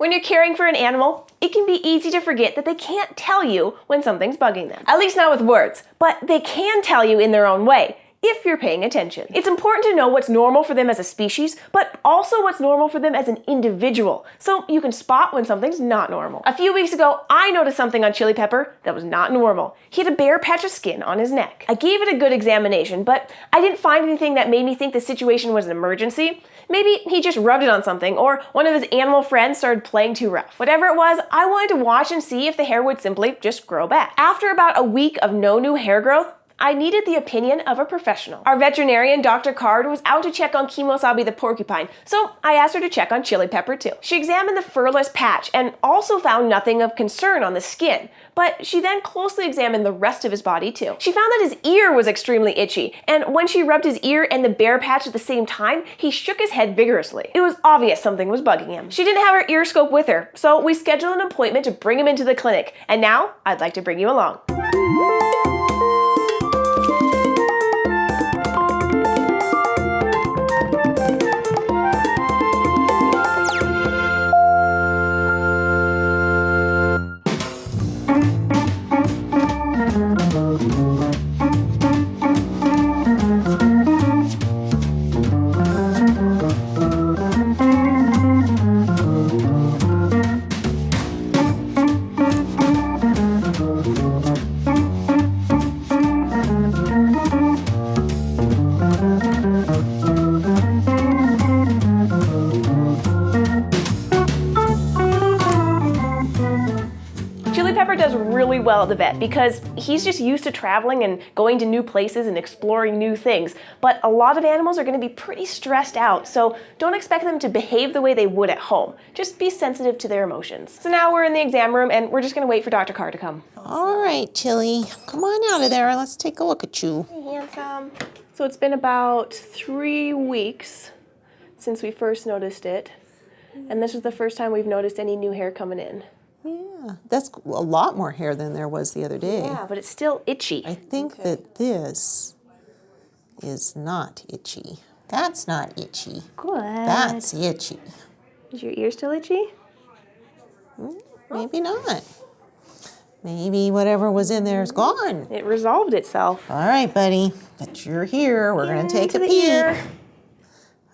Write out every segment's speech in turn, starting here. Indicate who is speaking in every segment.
Speaker 1: When you're caring for an animal, it can be easy to forget that they can't tell you when something's bugging them. At least not with words, but they can tell you in their own way, if you're paying attention. It's important to know what's normal for them as a species, but also what's normal for them as an individual, so you can spot when something's not normal. A few weeks ago, I noticed something on Chili Pepper that was not normal. He had a bare patch of skin on his neck. I gave it a good examination, but I didn't find anything that made me think the situation was an emergency. Maybe he just rubbed it on something, or one of his animal friends started playing too rough. Whatever it was, I wanted to watch and see if the hair would simply just grow back. After about a week of no new hair growth, I needed the opinion of a professional. Our veterinarian, Dr. Card, was out to check on Kemosabe the porcupine, so I asked her to check on Chili Pepper too. She examined the furless patch and also found nothing of concern on the skin, but she then closely examined the rest of his body too. She found that his ear was extremely itchy, and when she rubbed his ear and the bare patch at the same time, he shook his head vigorously. It was obvious something was bugging him. She didn't have her ear scope with her, so we scheduled an appointment to bring him into the clinic, and now I'd like to bring you along. Does really well at the vet because he's just used to traveling and going to new places and exploring new things. But a lot of animals are going to be pretty stressed out, so don't expect them to behave the way they would at home. Just be sensitive to their emotions. So now we're in the exam room and we're just going to wait for Dr. Carr to come.
Speaker 2: All right, Chili, come on out of there. Let's take a look at you.
Speaker 1: Hey, handsome. So it's been about 3 weeks since we first noticed it, and this is the first time we've noticed any new hair coming in.
Speaker 2: Yeah, that's a lot more hair than there was the other day.
Speaker 1: Yeah, but it's still itchy.
Speaker 2: I think that this is not itchy. That's not itchy.
Speaker 1: Good.
Speaker 2: That's itchy.
Speaker 1: Is your ear still itchy?
Speaker 2: Maybe not. Maybe whatever was in there is gone.
Speaker 1: It resolved itself.
Speaker 2: All right, buddy, but you're here. We're going to take a peek.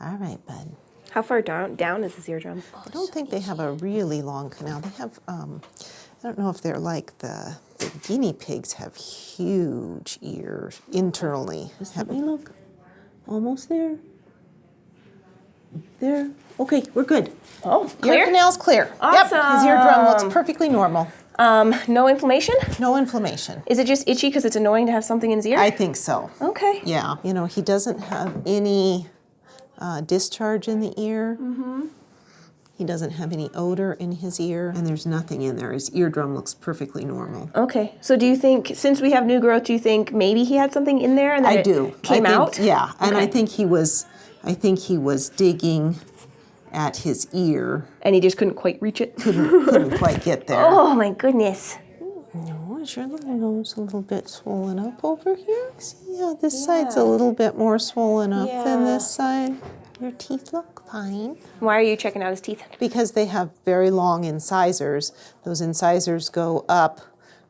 Speaker 2: All right, bud.
Speaker 1: How far down is his eardrum?
Speaker 2: I don't think they have a really long canal. They have, I don't know if they're like the guinea pigs have huge ears internally.
Speaker 3: Let me look. Almost there. There. Okay, we're good.
Speaker 1: Oh, clear?
Speaker 2: Ear canal's clear.
Speaker 1: Awesome.
Speaker 2: Yep, his eardrum looks perfectly normal.
Speaker 1: No inflammation?
Speaker 2: No inflammation.
Speaker 1: Is it just itchy because it's annoying to have something in his ear?
Speaker 2: I think so.
Speaker 1: Okay.
Speaker 2: Yeah, you know, he doesn't have any discharge in the ear. He doesn't have any odor in his ear, and there's nothing in there. His eardrum looks perfectly normal.
Speaker 1: Okay, so do you think, since we have new growth, do you think maybe he had something in there and then it came out?
Speaker 2: Yeah, and I think he was digging at his ear.
Speaker 1: And he just couldn't quite reach it?
Speaker 2: Couldn't quite get there.
Speaker 1: Oh my goodness.
Speaker 2: No, is your little nose a little bit swollen up over here? See how this side's a little bit more swollen up than this side? Your teeth look fine.
Speaker 1: Why are you checking out his teeth?
Speaker 2: Because they have very long incisors. Those incisors go up,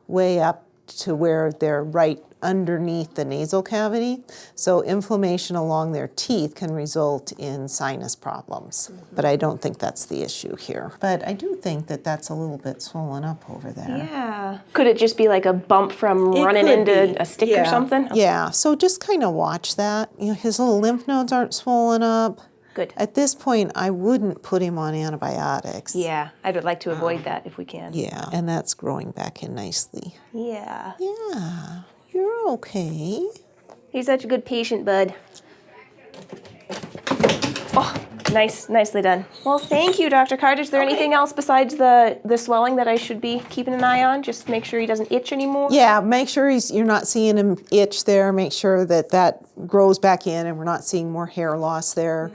Speaker 2: way up to where they're right underneath the nasal cavity. So inflammation along their teeth can result in sinus problems. But I don't think that's the issue here. But I do think that that's a little bit swollen up over there.
Speaker 1: Yeah. Could it just be like a bump from running into a stick or something?
Speaker 2: Yeah, so just kind of watch that. You know, his little lymph nodes aren't swollen up.
Speaker 1: Good.
Speaker 2: At this point, I wouldn't put him on antibiotics.
Speaker 1: Yeah, I would like to avoid that if we can.
Speaker 2: Yeah, and that's growing back in nicely.
Speaker 1: Yeah.
Speaker 2: Yeah, you're okay.
Speaker 1: He's such a good patient, bud. Oh, nicely done. Well, thank you, Dr. Carter. Is there anything else besides the swelling that I should be keeping an eye on? Just make sure he doesn't itch anymore?
Speaker 2: Yeah, make sure you're not seeing him itch there. Make sure that grows back in and we're not seeing more hair loss there.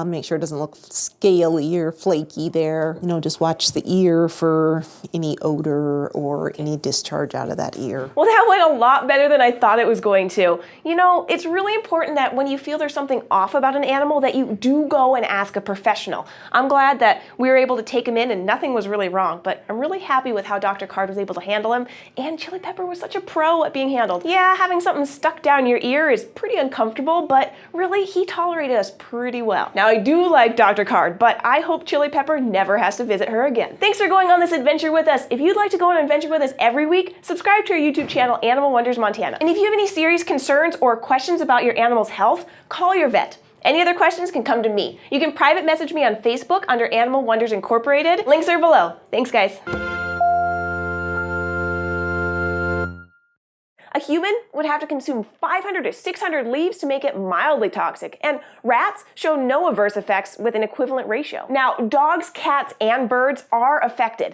Speaker 2: Make sure it doesn't look scaly or flaky there. You know, just watch the ear for any odor or any discharge out of that ear.
Speaker 1: Well, that went a lot better than I thought it was going to. You know, it's really important that when you feel there's something off about an animal that you do go and ask a professional. I'm glad that we were able to take him in and nothing was really wrong, but I'm really happy with how Dr. Card was able to handle him, and Chili Pepper was such a pro at being handled. Yeah, having something stuck down your ear is pretty uncomfortable, but really, he tolerated us pretty well. Now, I do like Dr. Card, but I hope Chili Pepper never has to visit her again. Thanks for going on this adventure with us. If you'd like to go on an adventure with us every week, subscribe to our YouTube channel, Animal Wonders Montana. And if you have any serious concerns or questions about your animal's health, call your vet. Any other questions can come to me. You can private message me on Facebook under Animal Wonders Incorporated. Links are below. Thanks, guys. A human would have to consume 500 to 600 leaves to make it mildly toxic, and rats show no adverse effects with an equivalent ratio. Now, dogs, cats, and birds are affected,